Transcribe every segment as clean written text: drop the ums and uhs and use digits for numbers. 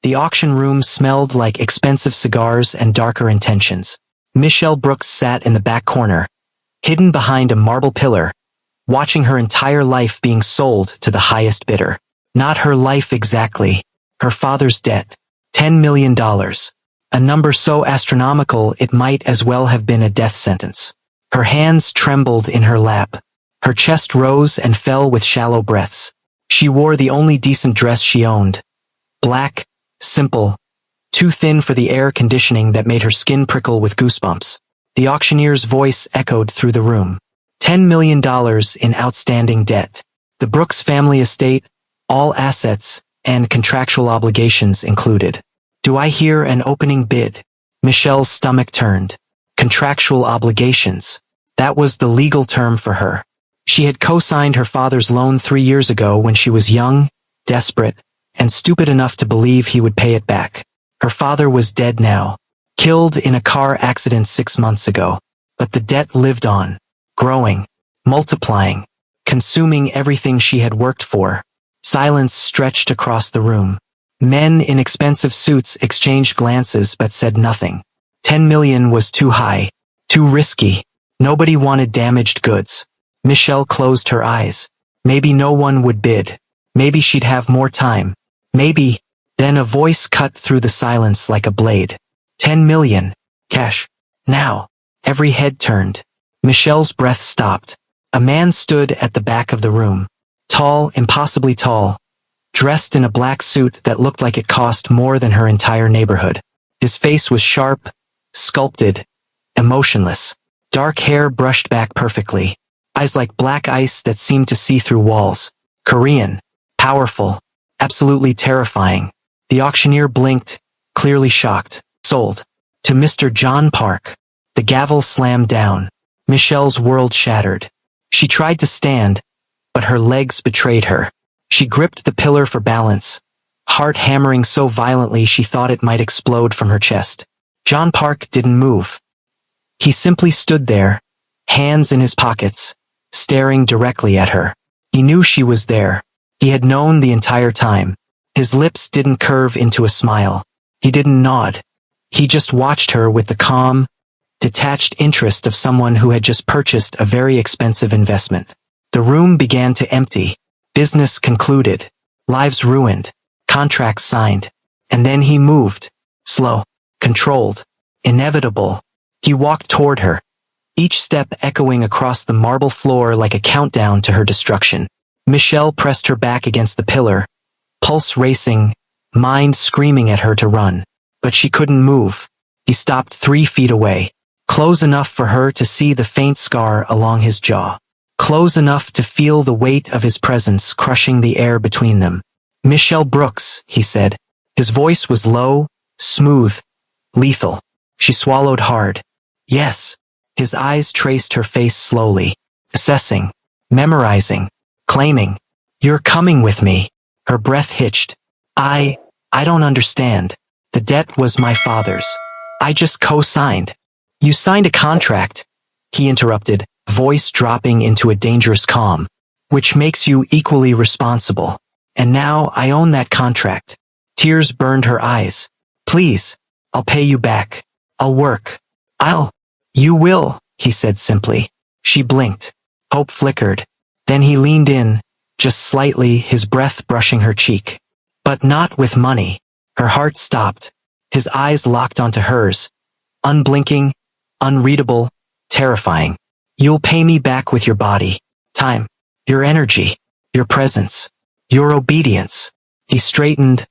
The auction room smelled like expensive cigars and darker intentions. Michelle Brooks sat in the back corner, hidden behind a marble pillar, watching her entire life being sold to the highest bidder. Not her life exactly. Her father's debt. $10 million. A number so astronomical it might as well have been a death sentence. Her hands trembled in her lap. Her chest rose and fell with shallow breaths. She wore the only decent dress she owned. Black, simple, too thin for the air conditioning that made her skin prickle with goosebumps. The auctioneer's voice echoed through the room. $10 million in outstanding debt. The Brooks family estate, all assets, and contractual obligations included. Do I hear an opening bid? Michelle's stomach turned. Contractual obligations. That was the legal term for her. She had co-signed her father's loan 3 years ago when she was young, desperate, and stupid enough to believe he would pay it back. Her father was dead now, killed in a car accident 6 months ago. But the debt lived on, growing, multiplying, consuming everything she had worked for. Silence stretched across the room. Men in expensive suits exchanged glances but said nothing. 10 million was too high, too risky. Nobody wanted damaged goods. Michelle closed her eyes. Maybe no one would bid. Maybe she'd have more time. Maybe. Then a voice cut through the silence like a blade. 10 million. Cash. Now. Every head turned. Michelle's breath stopped. A man stood at the back of the room. Tall, impossibly tall. Dressed in a black suit that looked like it cost more than her entire neighborhood. His face was sharp, sculpted, emotionless. Dark hair brushed back perfectly. Eyes like black ice that seemed to see through walls. Korean. Powerful. Absolutely terrifying. The auctioneer blinked, clearly shocked. Sold. To Mr. John Park. The gavel slammed down. Michelle's world shattered. She tried to stand, but her legs betrayed her. She gripped the pillar for balance, heart hammering so violently she thought it might explode from her chest. John Park didn't move. He simply stood there, hands in his pockets, staring directly at her. He knew she was there. He had known the entire time. His lips didn't curve into a smile. He didn't nod. He just watched her with the calm, detached interest of someone who had just purchased a very expensive investment. The room began to empty. Business concluded. Lives ruined. Contracts signed. And then he moved. Slow. Controlled. Inevitable. He walked toward her, each step echoing across the marble floor like a countdown to her destruction. Michelle pressed her back against the pillar, pulse racing, mind screaming at her to run. But she couldn't move. He stopped 3 feet away, close enough for her to see the faint scar along his jaw. Close enough to feel the weight of his presence crushing the air between them. Michelle Brooks, he said. His voice was low, smooth, lethal. She swallowed hard. Yes. His eyes traced her face slowly, assessing, memorizing, claiming. You're coming with me. Her breath hitched. I don't understand. The debt was my father's. I just co-signed. You signed a contract, he interrupted, voice dropping into a dangerous calm, which makes you equally responsible. And now I own that contract. Tears burned her eyes. Please, I'll pay you back. I'll work. You will, he said simply. She blinked. Hope flickered. Then he leaned in, just slightly, his breath brushing her cheek. But not with money. Her heart stopped. His eyes locked onto hers. Unblinking, unreadable, terrifying. You'll pay me back with your body, time, your energy, your presence, your obedience. He straightened,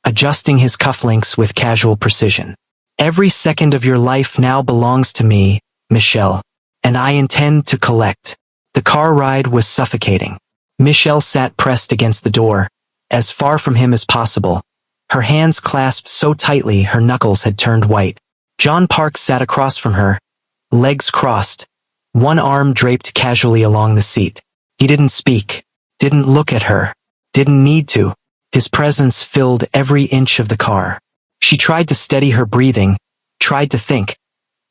adjusting his cufflinks with casual precision. Every second of your life now belongs to me, Michelle, and I intend to collect. The car ride was suffocating. Michelle sat pressed against the door, as far from him as possible, her hands clasped so tightly her knuckles had turned white. John Park sat across from her, legs crossed, one arm draped casually along the seat. He didn't speak, didn't look at her, didn't need to. His presence filled every inch of the car. She tried to steady her breathing, tried to think,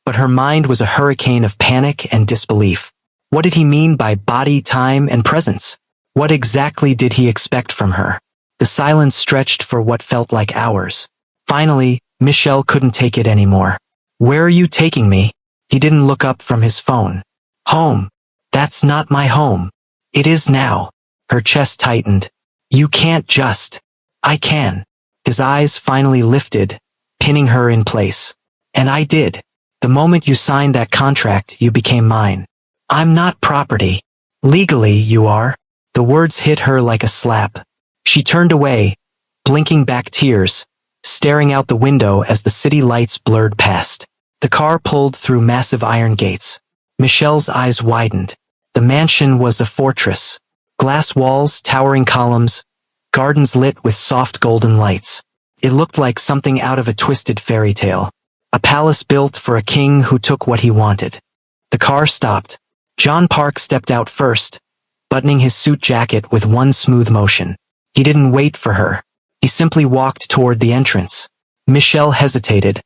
but her mind was a hurricane of panic and disbelief. What did he mean by body, time, and presence? What exactly did he expect from her? The silence stretched for what felt like hours. Finally, Michelle couldn't take it anymore. Where are you taking me? He didn't look up from his phone. Home. That's not my home. It is now. Her chest tightened. You can't just. I can. His eyes finally lifted, pinning her in place. And I did. The moment you signed that contract, you became mine. I'm not property. Legally, you are. The words hit her like a slap. She turned away, blinking back tears, staring out the window as the city lights blurred past. The car pulled through massive iron gates. Michelle's eyes widened. The mansion was a fortress. Glass walls, towering columns, gardens lit with soft golden lights. It looked like something out of a twisted fairy tale. A palace built for a king who took what he wanted. The car stopped. John Park stepped out first, buttoning his suit jacket with one smooth motion. He didn't wait for her. He simply walked toward the entrance. Michelle hesitated,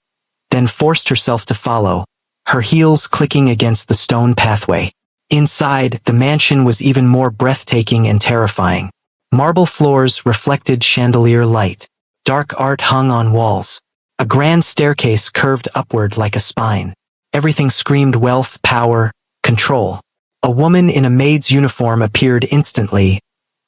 then forced herself to follow, her heels clicking against the stone pathway. Inside, the mansion was even more breathtaking and terrifying. Marble floors reflected chandelier light. Dark art hung on walls. A grand staircase curved upward like a spine. Everything screamed wealth, power, control. A woman in a maid's uniform appeared instantly,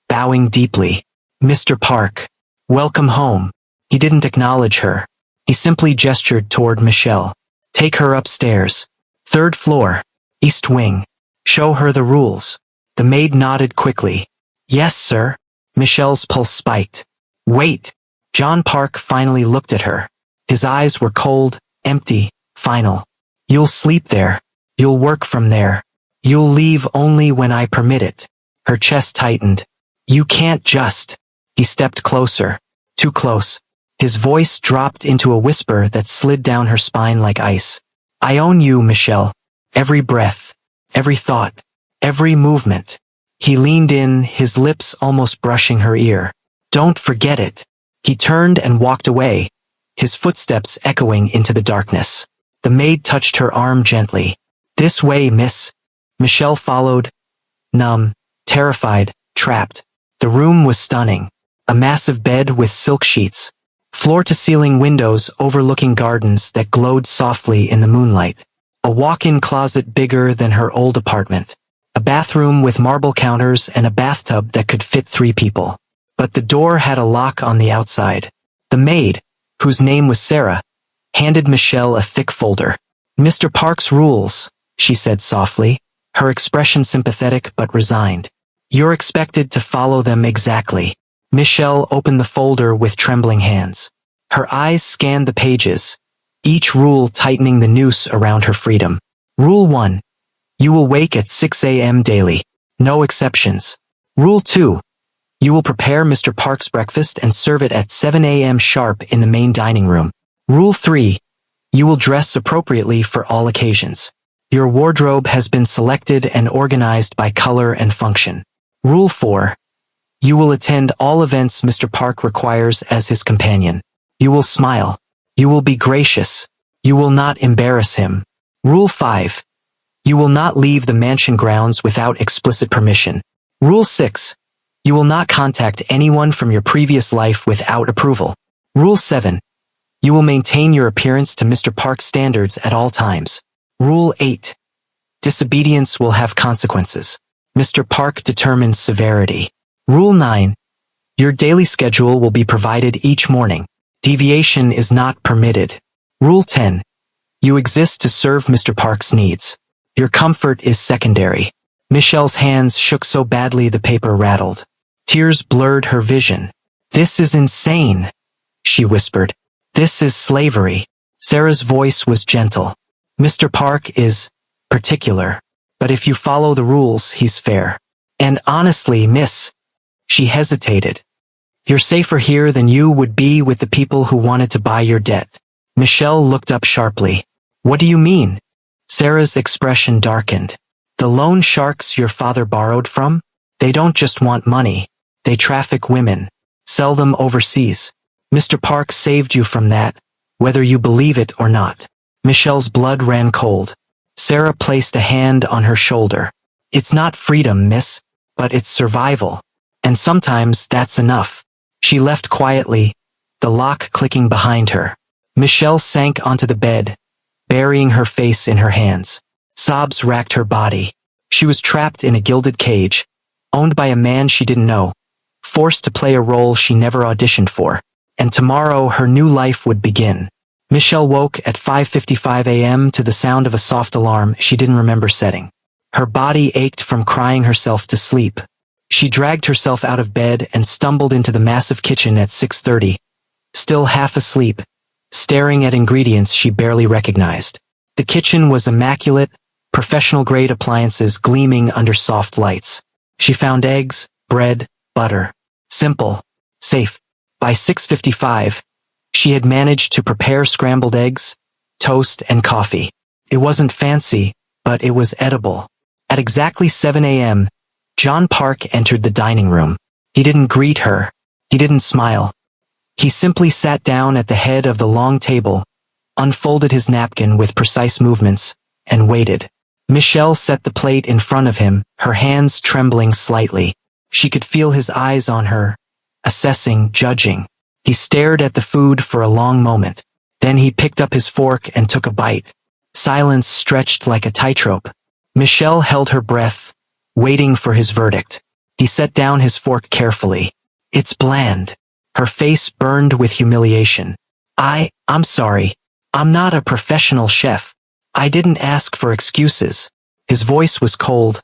bowing deeply. Mr. Park. Welcome home. He didn't acknowledge her. He simply gestured toward Michelle. Take her upstairs. 3rd floor. East wing. Show her the rules. The maid nodded quickly. Yes, sir. Michelle's pulse spiked. Wait. John Park finally looked at her. His eyes were cold, empty, final. You'll sleep there. You'll work from there. You'll leave only when I permit it. Her chest tightened. You can't just. He stepped closer. Too close. His voice dropped into a whisper that slid down her spine like ice. I own you, Michelle. Every breath. Every thought. Every movement. He leaned in, his lips almost brushing her ear. Don't forget it. He turned and walked away, his footsteps echoing into the darkness. The maid touched her arm gently. This way, miss. Michelle followed, numb, terrified, trapped. The room was stunning. A massive bed with silk sheets. Floor-to-ceiling windows overlooking gardens that glowed softly in the moonlight. A walk-in closet bigger than her old apartment. A bathroom with marble counters and a bathtub that could fit 3 people. But the door had a lock on the outside. The maid, whose name was Sarah, handed Michelle a thick folder. Mr. Park's rules, she said softly, her expression sympathetic but resigned. You're expected to follow them exactly. Michelle opened the folder with trembling hands. Her eyes scanned the pages, each rule tightening the noose around her freedom. Rule 1. You will wake at 6 a.m. daily. No exceptions. Rule 2. You will prepare Mr. Park's breakfast and serve it at 7 a.m. sharp in the main dining room. Rule 3. You will dress appropriately for all occasions. Your wardrobe has been selected and organized by color and function. Rule 4. You will attend all events Mr. Park requires as his companion. You will smile. You will be gracious. You will not embarrass him. Rule 5. You will not leave the mansion grounds without explicit permission. Rule 6. You will not contact anyone from your previous life without approval. Rule 7. You will maintain your appearance to Mr. Park's standards at all times. Rule 8. Disobedience will have consequences. Mr. Park determines severity. Rule 9. Your daily schedule will be provided each morning. Deviation is not permitted. Rule 10. You exist to serve Mr. Park's needs. Your comfort is secondary. Michelle's hands shook so badly the paper rattled. Tears blurred her vision. This is insane, she whispered. This is slavery. Sarah's voice was gentle. Mr. Park is particular, but if you follow the rules, he's fair. And honestly, miss, she hesitated. You're safer here than you would be with the people who wanted to buy your debt. Michelle looked up sharply. What do you mean? Sarah's expression darkened. The loan sharks your father borrowed from? They don't just want money. They traffic women, sell them overseas. Mr. Park saved you from that, whether you believe it or not. Michelle's blood ran cold. Sarah placed a hand on her shoulder. It's not freedom, miss, but it's survival. And sometimes that's enough. She left quietly, the lock clicking behind her. Michelle sank onto the bed, burying her face in her hands. Sobs racked her body. She was trapped in a gilded cage, owned by a man she didn't know, forced to play a role she never auditioned for. And tomorrow her new life would begin. Michelle woke at 5:55 a.m. to the sound of a soft alarm she didn't remember setting. Her body ached from crying herself to sleep. She dragged herself out of bed and stumbled into the massive kitchen at 6:30, still half asleep, staring at ingredients she barely recognized. The kitchen was immaculate, professional-grade appliances gleaming under soft lights. She found eggs, bread, butter. Simple. Safe. By 6:55, she had managed to prepare scrambled eggs, toast, and coffee. It wasn't fancy, but it was edible. At exactly 7 a.m., John Park entered the dining room. He didn't greet her. He didn't smile. He simply sat down at the head of the long table, unfolded his napkin with precise movements, and waited. Michelle set the plate in front of him, her hands trembling slightly. She could feel his eyes on her, assessing, judging. He stared at the food for a long moment. Then he picked up his fork and took a bite. Silence stretched like a tightrope. Michelle held her breath, waiting for his verdict. He set down his fork carefully. It's bland. Her face burned with humiliation. I'm sorry. I'm not a professional chef. I didn't ask for excuses. His voice was cold,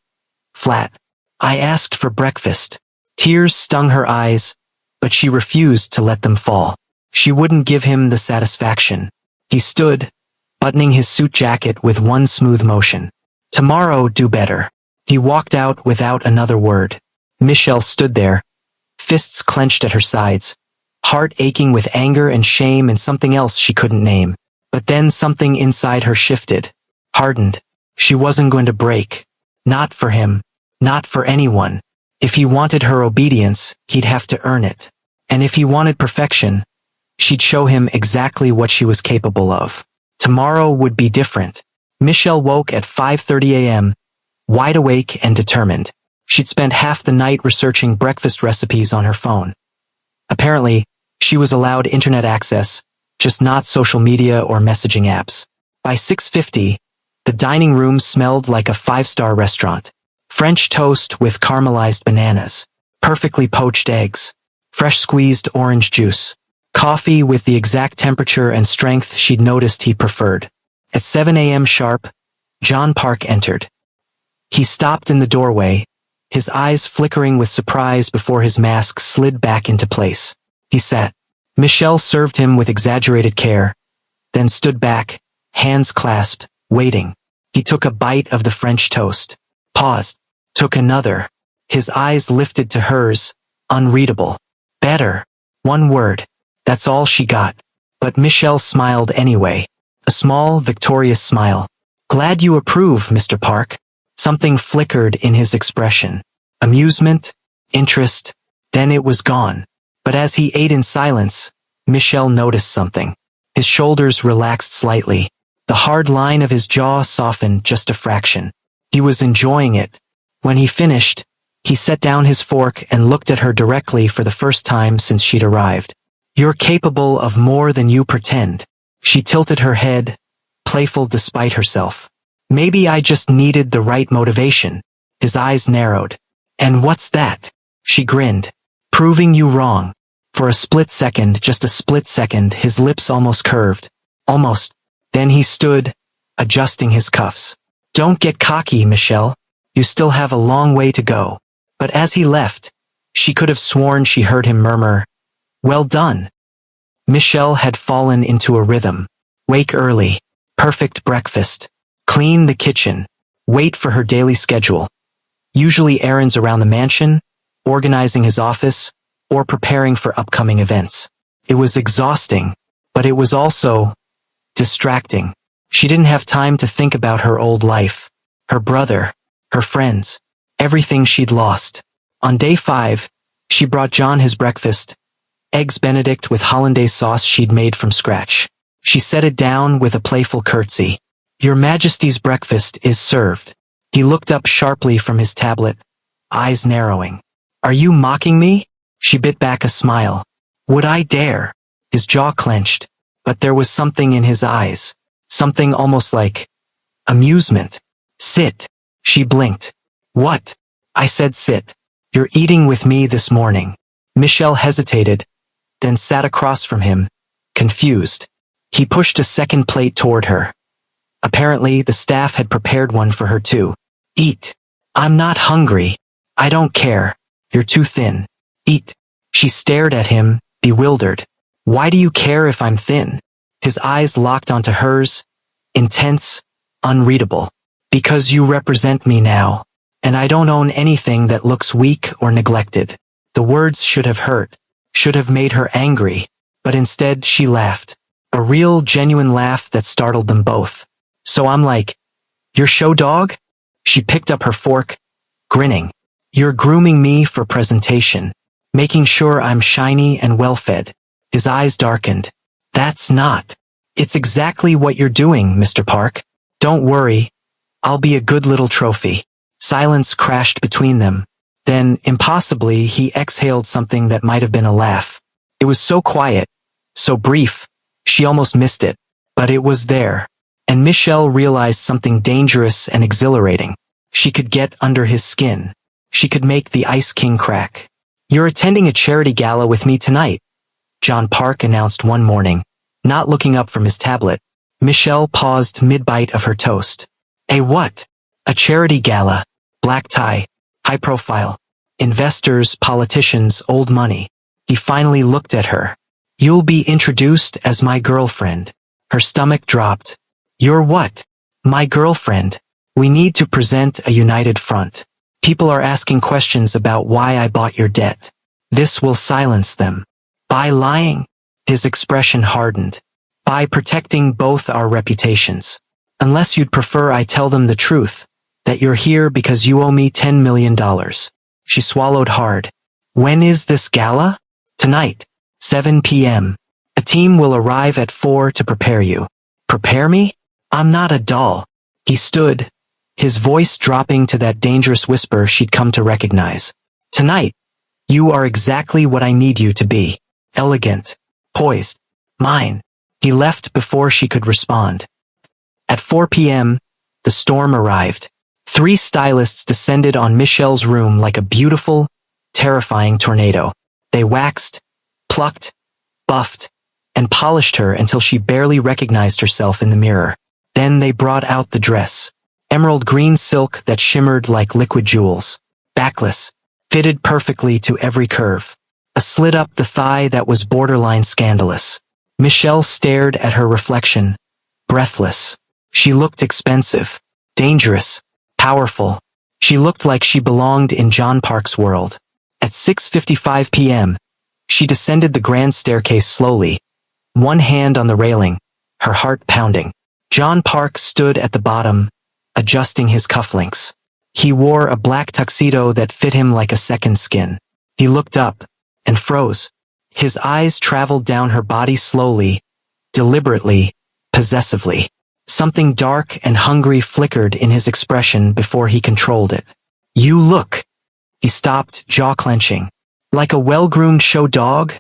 flat. I asked for breakfast. Tears stung her eyes, but she refused to let them fall. She wouldn't give him the satisfaction. He stood, buttoning his suit jacket with one smooth motion. Tomorrow, do better. He walked out without another word. Michelle stood there, fists clenched at her sides, heart aching with anger and shame and something else she couldn't name. But then something inside her shifted, hardened. She wasn't going to break. Not for him. Not for anyone. If he wanted her obedience, he'd have to earn it. And if he wanted perfection, she'd show him exactly what she was capable of. Tomorrow would be different. Michelle woke at 5:30 a.m., wide awake and determined. She'd spent half the night researching breakfast recipes on her phone. Apparently, she was allowed internet access, just not social media or messaging apps. By 6:50, the dining room smelled like a five-star restaurant. French toast with caramelized bananas, perfectly poached eggs, fresh squeezed orange juice, coffee with the exact temperature and strength she'd noticed he preferred. At 7 a.m. sharp, John Park entered. He stopped in the doorway, his eyes flickering with surprise before his mask slid back into place. He sat. Michelle served him with exaggerated care, then stood back, hands clasped, waiting. He took a bite of the French toast, paused, took another. His eyes lifted to hers, unreadable. Better. One word. That's all she got. But Michelle smiled anyway. A small, victorious smile. Glad you approve, Mr. Park. Something flickered in his expression. Amusement, interest, then it was gone. But as he ate in silence, Michelle noticed something. His shoulders relaxed slightly. The hard line of his jaw softened just a fraction. He was enjoying it. When he finished, he set down his fork and looked at her directly for the first time since she'd arrived. You're capable of more than you pretend. She tilted her head, playful despite herself. Maybe I just needed the right motivation. His eyes narrowed. And what's that? She grinned. Proving you wrong. For a split second, just a split second, his lips almost curved. Almost. Then he stood, adjusting his cuffs. Don't get cocky, Michelle. You still have a long way to go. But as he left, she could have sworn she heard him murmur, well done. Michelle had fallen into a rhythm. Wake early. Perfect breakfast. Clean the kitchen. Wait for her daily schedule. Usually errands around the mansion, organizing his office, or preparing for upcoming events. It was exhausting, but it was also distracting. She didn't have time to think about her old life, her brother, her friends, everything she'd lost. On day 5, she brought John his breakfast, Eggs Benedict with hollandaise sauce she'd made from scratch. She set it down with a playful curtsy. Your Majesty's breakfast is served. He looked up sharply from his tablet, eyes narrowing. Are you mocking me? She bit back a smile. Would I dare? His jaw clenched, but there was something in his eyes. Something almost like amusement. Sit. She blinked. What? I said sit. You're eating with me this morning. Michelle hesitated, then sat across from him, confused. He pushed a second plate toward her. Apparently, the staff had prepared one for her too. Eat. I'm not hungry. I don't care. You're too thin. Eat. She stared at him, bewildered. Why do you care if I'm thin? His eyes locked onto hers, intense, unreadable. Because you represent me now, and I don't own anything that looks weak or neglected. The words should have hurt, should have made her angry, but instead she laughed. A real, genuine laugh that startled them both. So I'm like, your show dog? She picked up her fork, grinning. You're grooming me for presentation, making sure I'm shiny and well-fed. His eyes darkened. That's not. It's exactly what you're doing, Mr. Park. Don't worry. I'll be a good little trophy. Silence crashed between them. Then, impossibly, he exhaled something that might have been a laugh. It was so quiet, so brief, she almost missed it. But it was there. And Michelle realized something dangerous and exhilarating. She could get under his skin. She could make the Ice King crack. You're attending a charity gala with me tonight, John Park announced one morning, not looking up from his tablet. Michelle paused mid-bite of her toast. A what? A charity gala. Black tie. High profile. Investors, politicians, old money. He finally looked at her. You'll be introduced as my girlfriend. Her stomach dropped. You're what? My girlfriend. We need to present a united front. People are asking questions about why I bought your debt. This will silence them. By lying? His expression hardened. By protecting both our reputations. Unless you'd prefer I tell them the truth, that you're here because you owe me $10 million. She swallowed hard. When is this gala? Tonight, 7 p.m. A team will arrive at 4 to prepare you. Prepare me? I'm not a doll. He stood, his voice dropping to that dangerous whisper she'd come to recognize. Tonight, you are exactly what I need you to be. Elegant, poised, mine. He left before she could respond. At 4 p.m., the storm arrived. 3 stylists descended on Michelle's room like a beautiful, terrifying tornado. They waxed, plucked, buffed, and polished her until she barely recognized herself in the mirror. Then they brought out the dress. Emerald green silk that shimmered like liquid jewels. Backless, fitted perfectly to every curve. A slit up the thigh that was borderline scandalous. Michelle stared at her reflection, breathless. She looked expensive, dangerous, powerful. She looked like she belonged in John Park's world. At 6:55 p.m., she descended the grand staircase slowly, one hand on the railing, her heart pounding. John Park stood at the bottom, adjusting his cufflinks. He wore a black tuxedo that fit him like a second skin. He looked up and froze. His eyes traveled down her body slowly, deliberately, possessively. Something dark and hungry flickered in his expression before he controlled it. You look. He stopped, jaw clenching. Like a well-groomed show dog?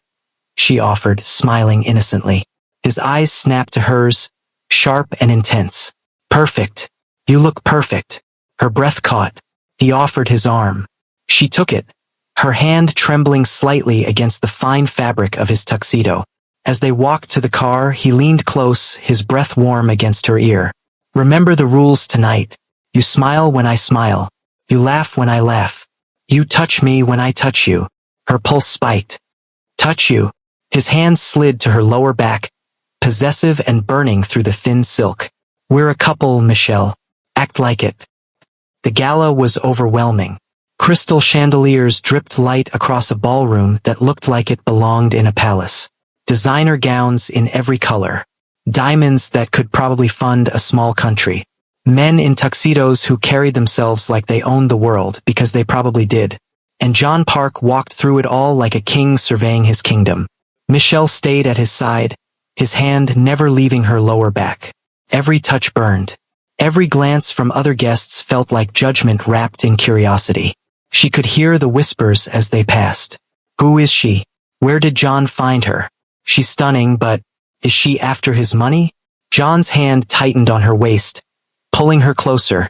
She offered, smiling innocently. His eyes snapped to hers, sharp and intense. Perfect. You look perfect. Her breath caught. He offered his arm. She took it, her hand trembling slightly against the fine fabric of his tuxedo. As they walked to the car, he leaned close, his breath warm against her ear. Remember the rules tonight. You smile when I smile. You laugh when I laugh. You touch me when I touch you. Her pulse spiked. Touch you. His hand slid to her lower back, possessive and burning through the thin silk. We're a couple, Michelle. Act like it. The gala was overwhelming. Crystal chandeliers dripped light across a ballroom that looked like it belonged in a palace. Designer gowns in every color. Diamonds that could probably fund a small country. Men in tuxedos who carried themselves like they owned the world because they probably did. And John Park walked through it all like a king surveying his kingdom. Michelle stayed at his side, his hand never leaving her lower back. Every touch burned. Every glance from other guests felt like judgment wrapped in curiosity. She could hear the whispers as they passed. Who is she? Where did John find her? She's stunning, but is she after his money? John's hand tightened on her waist, pulling her closer,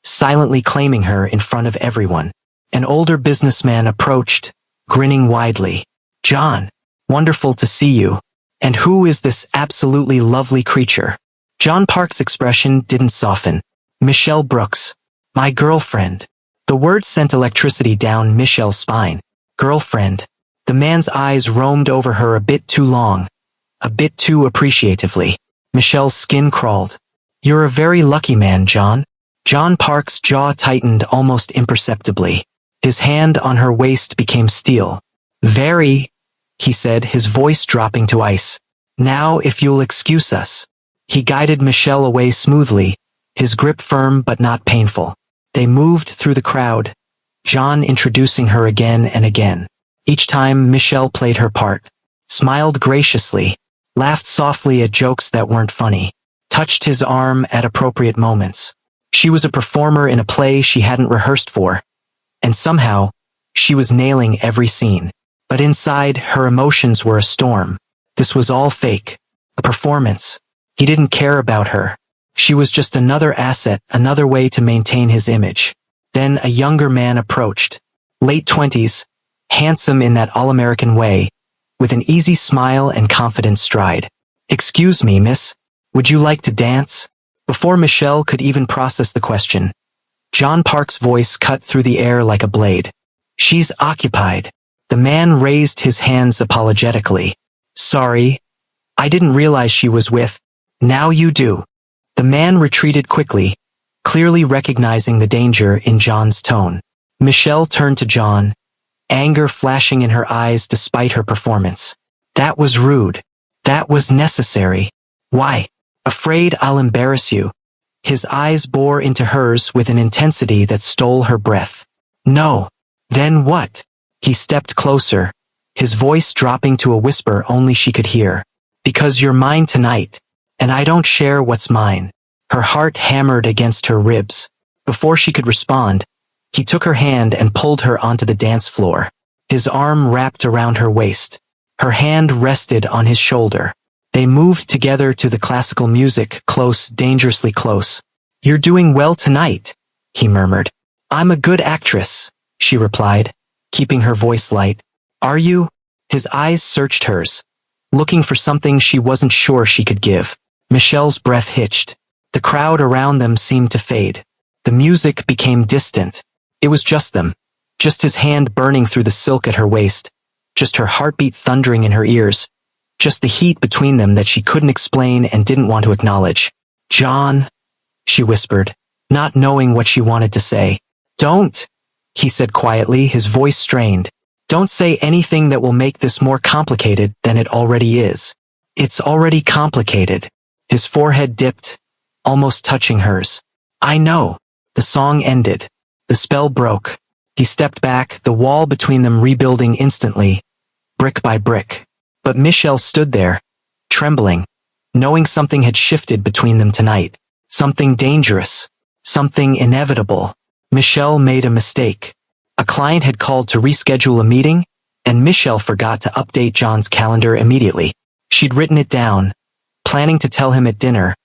silently claiming her in front of everyone. An older businessman approached, grinning widely. John, wonderful to see you. And who is this absolutely lovely creature? John Park's expression didn't soften. Michelle Brooks. My girlfriend. The word sent electricity down Michelle's spine. Girlfriend. The man's eyes roamed over her a bit too long, a bit too appreciatively. Michelle's skin crawled. You're a very lucky man, John. John Park's jaw tightened almost imperceptibly. His hand on her waist became steel. Very, he said, his voice dropping to ice. Now, if you'll excuse us. He guided Michelle away smoothly, his grip firm but not painful. They moved through the crowd, John introducing her again and again. Each time Michelle played her part, smiled graciously, laughed softly at jokes that weren't funny, touched his arm at appropriate moments. She was a performer in a play she hadn't rehearsed for, and somehow, she was nailing every scene. But inside, her emotions were a storm. This was all fake, a performance. He didn't care about her. She was just another asset, another way to maintain his image. Then a younger man approached, late 20s, handsome in that all-American way, with an easy smile and confident stride. Excuse me, miss, would you like to dance? Before Michelle could even process the question, John Park's voice cut through the air like a blade. She's occupied. The man raised his hands apologetically. Sorry, I didn't realize she was with. Now you do. The man retreated quickly, clearly recognizing the danger in John's tone. Michelle turned to John, anger flashing in her eyes despite her performance. That was rude. That was necessary. Why? Afraid I'll embarrass you. His eyes bore into hers with an intensity that stole her breath. No. Then what? He stepped closer, his voice dropping to a whisper only she could hear. Because you're mine tonight, and I don't share what's mine. Her heart hammered against her ribs. Before she could respond, he took her hand and pulled her onto the dance floor. His arm wrapped around her waist. Her hand rested on his shoulder. They moved together to the classical music, close, dangerously close. You're doing well tonight, he murmured. I'm a good actress, she replied, keeping her voice light. Are you? His eyes searched hers, looking for something she wasn't sure she could give. Michelle's breath hitched. The crowd around them seemed to fade. The music became distant. It was just them. Just his hand burning through the silk at her waist. Just her heartbeat thundering in her ears. Just the heat between them that she couldn't explain and didn't want to acknowledge. John, she whispered, not knowing what she wanted to say. Don't, he said quietly, his voice strained. Don't say anything that will make this more complicated than it already is. It's already complicated. His forehead dipped, almost touching hers. I know. The song ended. The spell broke. He stepped back, the wall between them rebuilding instantly, brick by brick. But Michelle stood there, trembling, knowing something had shifted between them tonight. Something dangerous. Something inevitable. Michelle made a mistake. A client had called to reschedule a meeting, and Michelle forgot to update John's calendar immediately. She'd written it down, planning to tell him at dinner,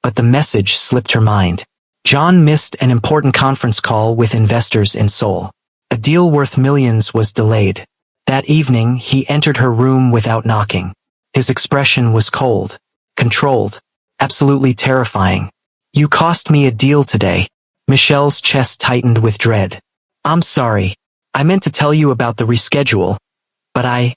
but the message slipped her mind. John missed an important conference call with investors in Seoul. A deal worth millions was delayed. That evening, he entered her room without knocking. His expression was cold, controlled, absolutely terrifying. You cost me a deal today. Michelle's chest tightened with dread. I'm sorry. I meant to tell you about the reschedule, but I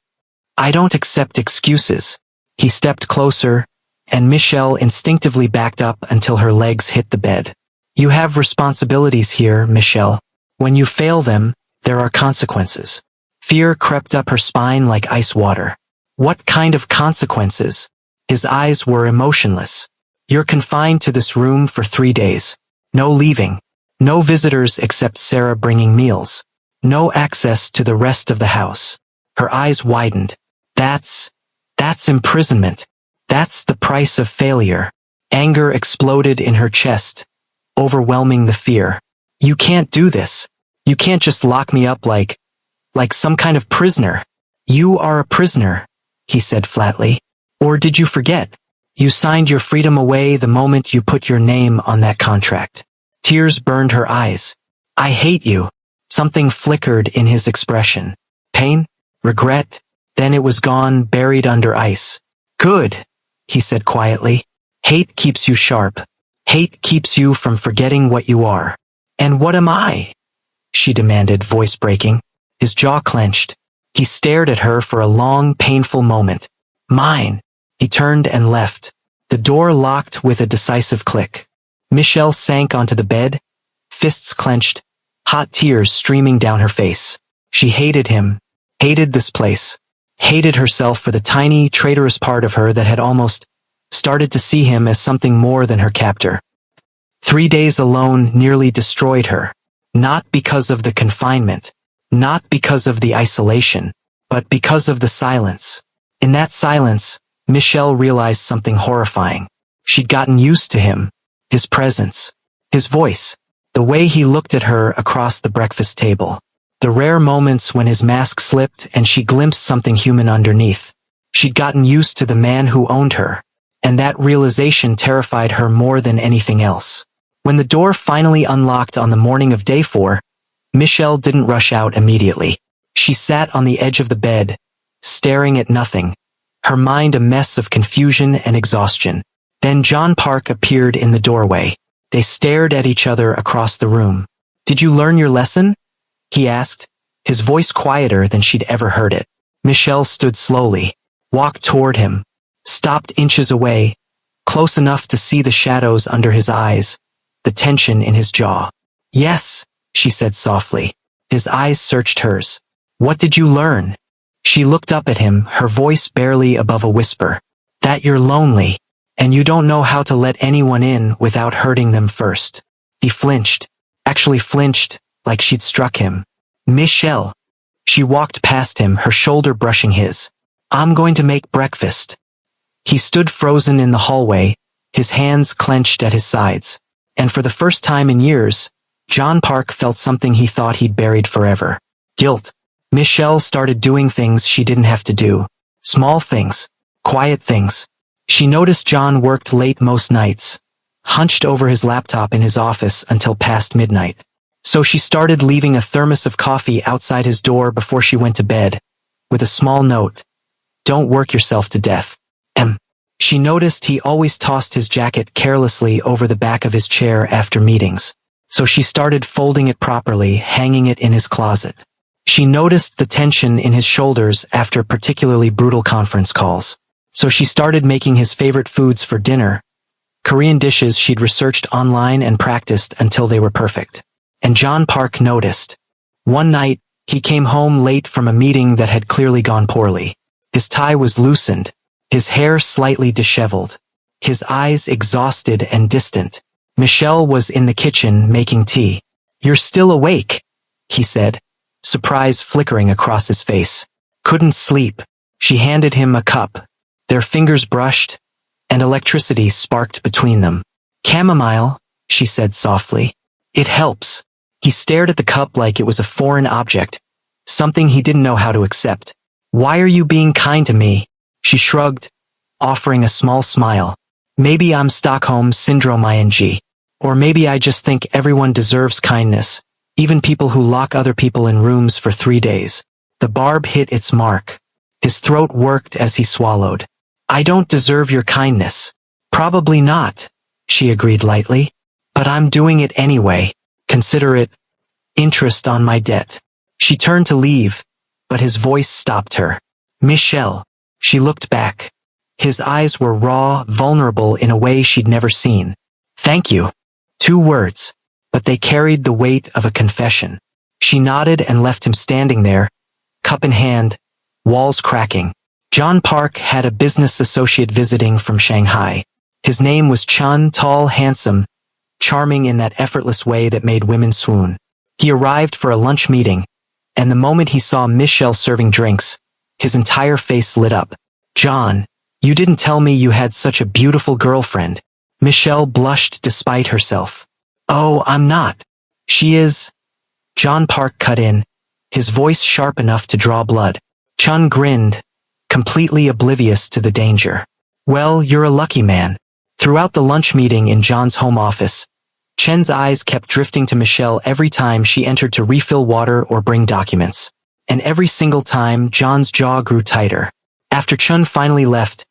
don't accept excuses. He stepped closer, and Michelle instinctively backed up until her legs hit the bed. You have responsibilities here, Michelle. When you fail them, there are consequences. Fear crept up her spine like ice water. What kind of consequences? His eyes were emotionless. You're confined to this room for 3 days. No leaving. No visitors except Sarah bringing meals. No access to the rest of the house. Her eyes widened. That's imprisonment. That's the price of failure. Anger exploded in her chest, overwhelming the fear. You can't do this. You can't just lock me up like some kind of prisoner. You are a prisoner, he said flatly. Or did you forget? You signed your freedom away the moment you put your name on that contract. Tears burned her eyes. I hate you. Something flickered in his expression. Pain? Regret? Then it was gone, buried under ice. Good, he said quietly. Hate keeps you sharp. Hate keeps you from forgetting what you are. And what am I? She demanded, voice breaking. His jaw clenched. He stared at her for a long, painful moment. Mine. He turned and left. The door locked with a decisive click. Michelle sank onto the bed, fists clenched, hot tears streaming down her face. She hated him, hated this place, hated herself for the tiny, traitorous part of her that had almost started to see him as something more than her captor. 3 days alone nearly destroyed her. Not because of the confinement, not because of the isolation, but because of the silence. In that silence, Michelle realized something horrifying. She'd gotten used to him, his presence, his voice, the way he looked at her across the breakfast table, the rare moments when his mask slipped and she glimpsed something human underneath. She'd gotten used to the man who owned her, and that realization terrified her more than anything else. When the door finally unlocked on the morning of day 4, Michelle didn't rush out immediately. She sat on the edge of the bed, staring at nothing, her mind a mess of confusion and exhaustion. Then John Park appeared in the doorway. They stared at each other across the room. Did you learn your lesson? He asked, his voice quieter than she'd ever heard it. Michelle stood slowly, walked toward him, stopped inches away, close enough to see the shadows under his eyes, the tension in his jaw. Yes, she said softly. His eyes searched hers. What did you learn? She looked up at him, her voice barely above a whisper. That you're lonely, and you don't know how to let anyone in without hurting them first. He flinched, actually flinched, like she'd struck him. Michelle. She walked past him, her shoulder brushing his. I'm going to make breakfast. He stood frozen in the hallway, his hands clenched at his sides. And for the first time in years, John Park felt something he thought he'd buried forever. Guilt. Michelle started doing things she didn't have to do. Small things. Quiet things. She noticed John worked late most nights, hunched over his laptop in his office until past midnight. So she started leaving a thermos of coffee outside his door before she went to bed, with a small note. Don't work yourself to death. M. She noticed he always tossed his jacket carelessly over the back of his chair after meetings. So she started folding it properly, hanging it in his closet. She noticed the tension in his shoulders after particularly brutal conference calls. So she started making his favorite foods for dinner, Korean dishes she'd researched online and practiced until they were perfect. And John Park noticed. One night, he came home late from a meeting that had clearly gone poorly. His tie was loosened, his hair slightly disheveled, his eyes exhausted and distant. Michelle was in the kitchen making tea. You're still awake, he said, surprise flickering across his face. Couldn't sleep. She handed him a cup. Their fingers brushed, and electricity sparked between them. Chamomile, she said softly. It helps. He stared at the cup like it was a foreign object, something he didn't know how to accept. Why are you being kind to me? She shrugged, offering a small smile. Maybe I'm Stockholm Syndrome ing. Or maybe I just think everyone deserves kindness, even people who lock other people in rooms for 3 days. The barb hit its mark. His throat worked as he swallowed. I don't deserve your kindness. Probably not, she agreed lightly. But I'm doing it anyway. Consider it interest on my debt. She turned to leave, but his voice stopped her. Michelle. She looked back. His eyes were raw, vulnerable in a way she'd never seen. Thank you. 2 words, but they carried the weight of a confession. She nodded and left him standing there, cup in hand, walls cracking. John Park had a business associate visiting from Shanghai. His name was Chun, tall, handsome, charming in that effortless way that made women swoon. He arrived for a lunch meeting, and the moment he saw Michelle serving drinks, his entire face lit up. John, you didn't tell me you had such a beautiful girlfriend. Michelle blushed despite herself. Oh, I'm not. She is. John Park cut in, his voice sharp enough to draw blood. Chun grinned, completely oblivious to the danger. Well, you're a lucky man. Throughout the lunch meeting in John's home office, Chen's eyes kept drifting to Michelle every time she entered to refill water or bring documents. And every single time, John's jaw grew tighter. After Chun finally left,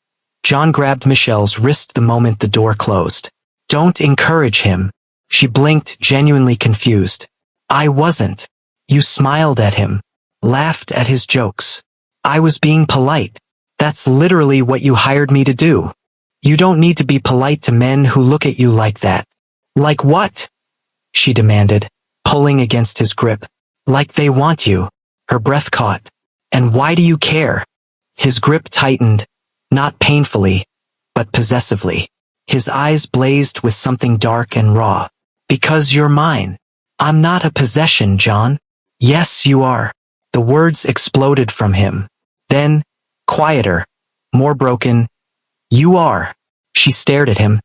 John grabbed Michelle's wrist the moment the door closed. Don't encourage him. She blinked, genuinely confused. I wasn't. You smiled at him, laughed at his jokes. I was being polite. That's literally what you hired me to do. You don't need to be polite to men who look at you like that. Like what? She demanded, pulling against his grip. Like they want you. Her breath caught. And why do you care? His grip tightened, not painfully, but possessively. His eyes blazed with something dark and raw. Because you're mine. I'm not a possession, John. Yes, you are. The words exploded from him. Then, quieter, more broken, you are. She stared at him,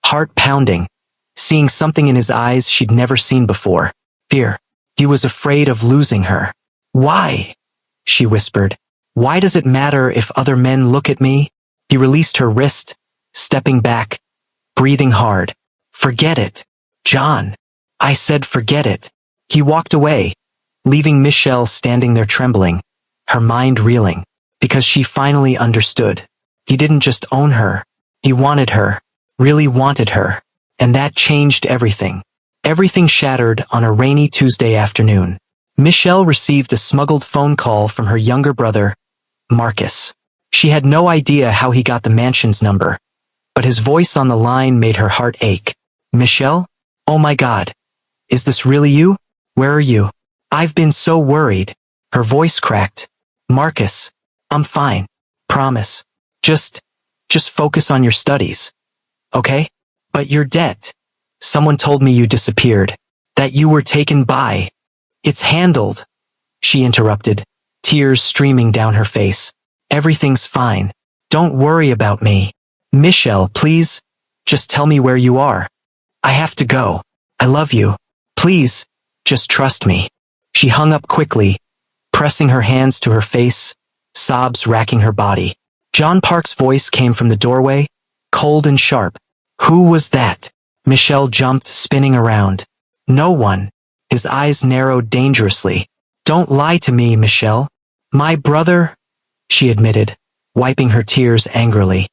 heart pounding, seeing something in his eyes she'd never seen before. Fear. He was afraid of losing her. Why? She whispered. Why does it matter if other men look at me? He released her wrist, stepping back, breathing hard. Forget it. John. I said forget it. He walked away, leaving Michelle standing there trembling, her mind reeling, because she finally understood. He didn't just own her. He wanted her, really wanted her, and that changed everything. Everything shattered on a rainy Tuesday afternoon. Michelle received a smuggled phone call from her younger brother, Marcus. She had no idea how he got the mansion's number, but his voice on the line made her heart ache. Michelle? Oh my God. Is this really you? Where are you? I've been so worried. Her voice cracked. Marcus, I'm fine. Promise. Just focus on your studies. Okay? But your debt. Someone told me you disappeared. That you were taken by. It's handled. She interrupted, tears streaming down her face. Everything's fine. Don't worry about me. Michelle, please. Just tell me where you are. I have to go. I love you. Please, just trust me. She hung up quickly, pressing her hands to her face, sobs racking her body. John Park's voice came from the doorway, cold and sharp. Who was that? Michelle jumped, spinning around. No one. His eyes narrowed dangerously. Don't lie to me, Michelle. My brother, she admitted, wiping her tears angrily.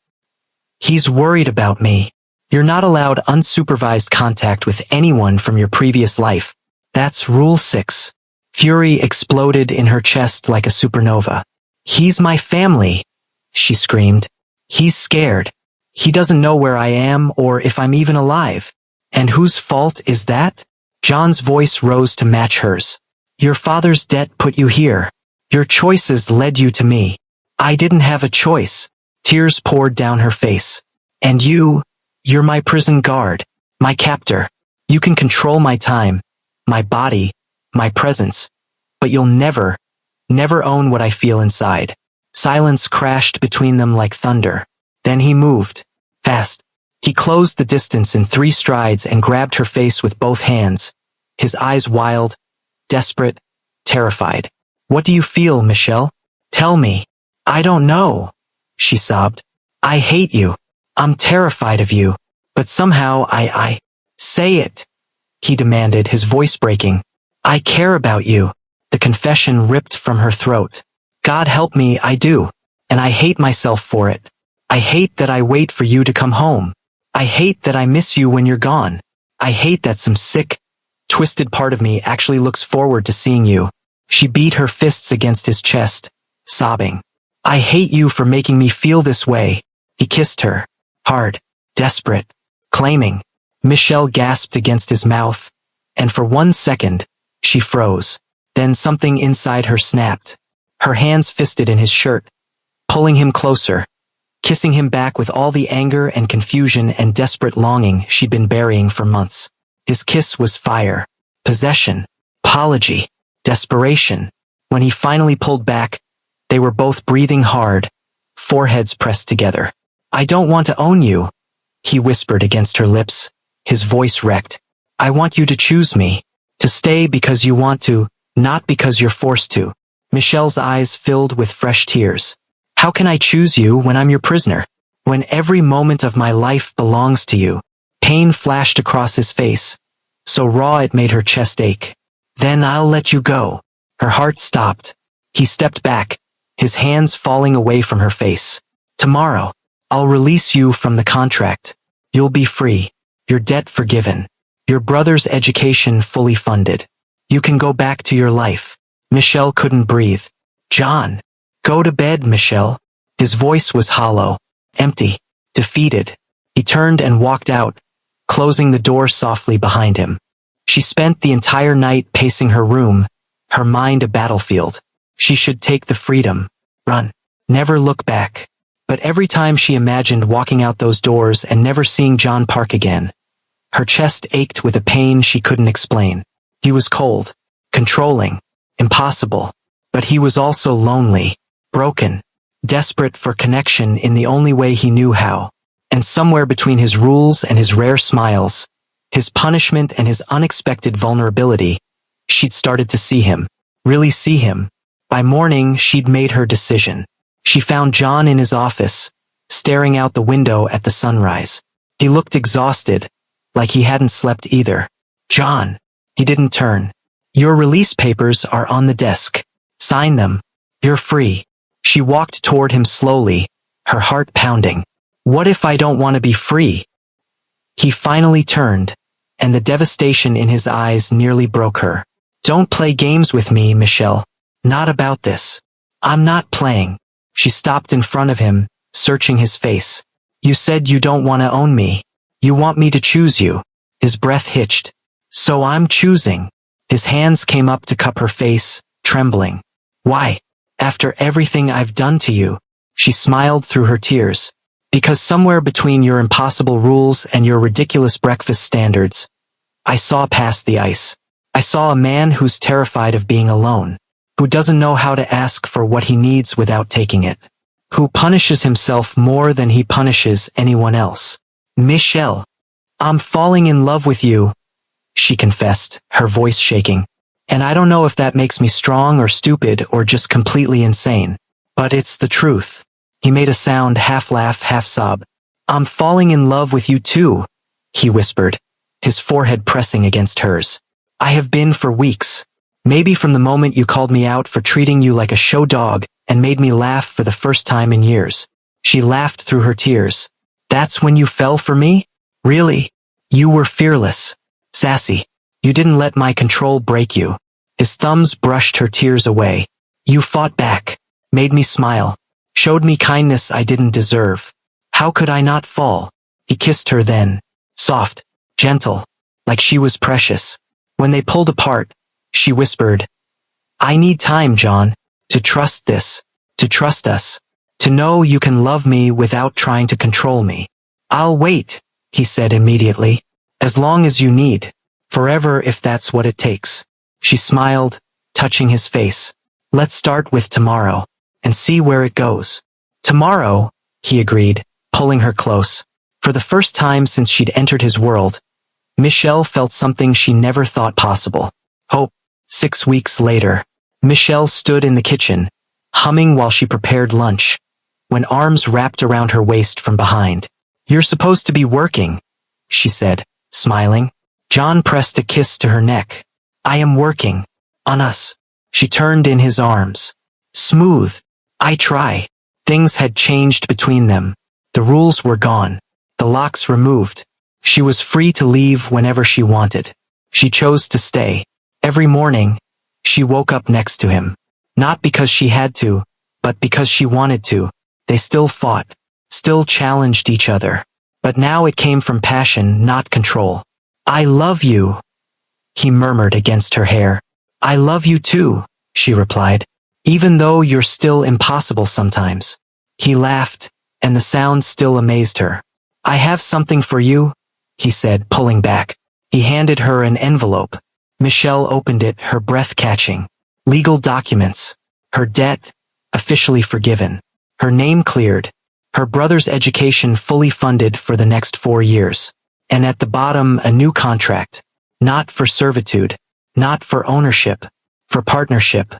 He's worried about me. You're not allowed unsupervised contact with anyone from your previous life. That's Rule 6. Fury exploded in her chest like a supernova. He's my family, she screamed. He's scared. He doesn't know where I am or if I'm even alive. And whose fault is that? John's voice rose to match hers. Your father's debt put you here. Your choices led you to me. I didn't have a choice. Tears poured down her face. And you're my prison guard, my captor. You can control my time, my body, my presence, but you'll never own what I feel inside. Silence crashed between them like thunder. Then he moved. Fast. He closed the distance in 3 strides and grabbed her face with both hands, his eyes wild, desperate, terrified. What do you feel, Michelle? Tell me. I don't know, she sobbed. I hate you. I'm terrified of you. But somehow I say it, he demanded, his voice breaking. I care about you. The confession ripped from her throat. God help me, I do. And I hate myself for it. I hate that I wait for you to come home. I hate that I miss you when you're gone. I hate that some sick, twisted part of me actually looks forward to seeing you. She beat her fists against his chest, sobbing. I hate you for making me feel this way. He kissed her, hard, desperate, claiming. Michelle gasped against his mouth, and for 1 second, she froze. Then something inside her snapped. Her hands fisted in his shirt, pulling him closer, kissing him back with all the anger and confusion and desperate longing she'd been burying for months. His kiss was fire, possession, apology, desperation. When he finally pulled back, they were both breathing hard, foreheads pressed together. I don't want to own you, he whispered against her lips, his voice wrecked. I want you to choose me, to stay because you want to, not because you're forced to. Michelle's eyes filled with fresh tears. How can I choose you when I'm your prisoner? When every moment of my life belongs to you. Pain flashed across his face, so raw it made her chest ache. Then I'll let you go. Her heart stopped. He stepped back, his hands falling away from her face. Tomorrow, I'll release you from the contract. You'll be free. Your debt forgiven. Your brother's education fully funded. You can go back to your life. Michelle couldn't breathe. John. Go to bed, Michelle. His voice was hollow, empty, defeated. He turned and walked out, closing the door softly behind him. She spent the entire night pacing her room, her mind a battlefield. She should take the freedom, run, never look back. But every time she imagined walking out those doors and never seeing John Park again, her chest ached with a pain she couldn't explain. He was cold, controlling, impossible, but he was also lonely, broken, desperate for connection in the only way he knew how. And somewhere between his rules and his rare smiles, his punishment and his unexpected vulnerability, she'd started to see him, really see him. By morning, she'd made her decision. She found John in his office, staring out the window at the sunrise. He looked exhausted, like he hadn't slept either. John. He didn't turn. Your release papers are on the desk. Sign them. You're free. She walked toward him slowly, her heart pounding. What if I don't want to be free? He finally turned, and the devastation in his eyes nearly broke her. Don't play games with me, Michelle. Not about this. I'm not playing. She stopped in front of him, searching his face. You said you don't want to own me. You want me to choose you. His breath hitched. So I'm choosing. His hands came up to cup her face, trembling. Why? After everything I've done to you. She smiled through her tears. Because somewhere between your impossible rules and your ridiculous breakfast standards, I saw past the ice. I saw a man who's terrified of being alone, who doesn't know how to ask for what he needs without taking it, who punishes himself more than he punishes anyone else. Michelle, I'm falling in love with you, she confessed, her voice shaking. And I don't know if that makes me strong or stupid or just completely insane, but it's the truth. He made a sound, half laugh, half sob. I'm falling in love with you too, he whispered, his forehead pressing against hers. I have been for weeks. Maybe from the moment you called me out for treating you like a show dog and made me laugh for the first time in years. She laughed through her tears. That's when you fell for me? Really? You were fearless. Sassy. You didn't let my control break you. His thumbs brushed her tears away. You fought back, made me smile, showed me kindness I didn't deserve. How could I not fall? He kissed her then, soft, gentle, like she was precious. When they pulled apart, she whispered, I need time, John, to trust this, to trust us, to know you can love me without trying to control me. I'll wait, he said immediately, as long as you need, forever if that's what it takes. She smiled, touching his face. Let's start with tomorrow, and see where it goes. Tomorrow, he agreed, pulling her close. For the first time since she'd entered his world, Michelle felt something she never thought possible. Hope. 6 weeks later, Michelle stood in the kitchen, humming while she prepared lunch, when arms wrapped around her waist from behind. You're supposed to be working, she said, smiling. John pressed a kiss to her neck. I am working. On us. She turned in his arms. Smooth. I try. Things had changed between them. The rules were gone. The locks removed. She was free to leave whenever she wanted. She chose to stay. Every morning, she woke up next to him. Not because she had to, but because she wanted to. They still fought, still challenged each other. But now it came from passion, not control. I love you, he murmured against her hair. I love you too, she replied. Even though you're still impossible sometimes. He laughed, and the sound still amazed her. I have something for you, he said, pulling back. He handed her an envelope. Michelle opened it, her breath catching. Legal documents. Her debt, officially forgiven. Her name cleared. Her brother's education fully funded for the next 4 years. And at the bottom, a new contract. Not for servitude. Not for ownership. For partnership.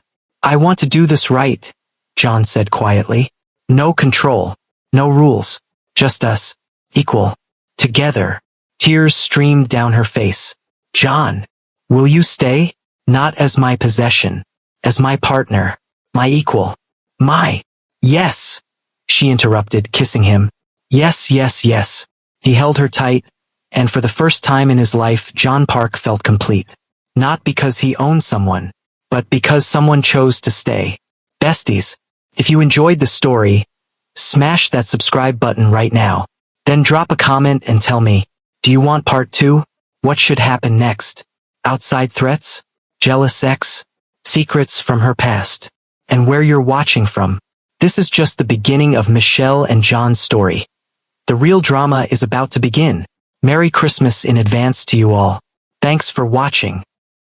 I want to do this right, John said quietly. No control, no rules, just us, equal, together. Tears streamed down her face. John, will you stay? Not as my possession, as my partner, my equal, my... Yes, she interrupted, kissing him. Yes, yes, yes. He held her tight, and for the first time in his life, John Park felt complete. Not because he owned someone, but because someone chose to stay. Besties, if you enjoyed the story, smash that subscribe button right now. Then drop a comment and tell me, do you want part 2? What should happen next? Outside threats? Jealous ex? Secrets from her past? And where you're watching from? This is just the beginning of Michelle and John's story. The real drama is about to begin. Merry Christmas in advance to you all. Thanks for watching.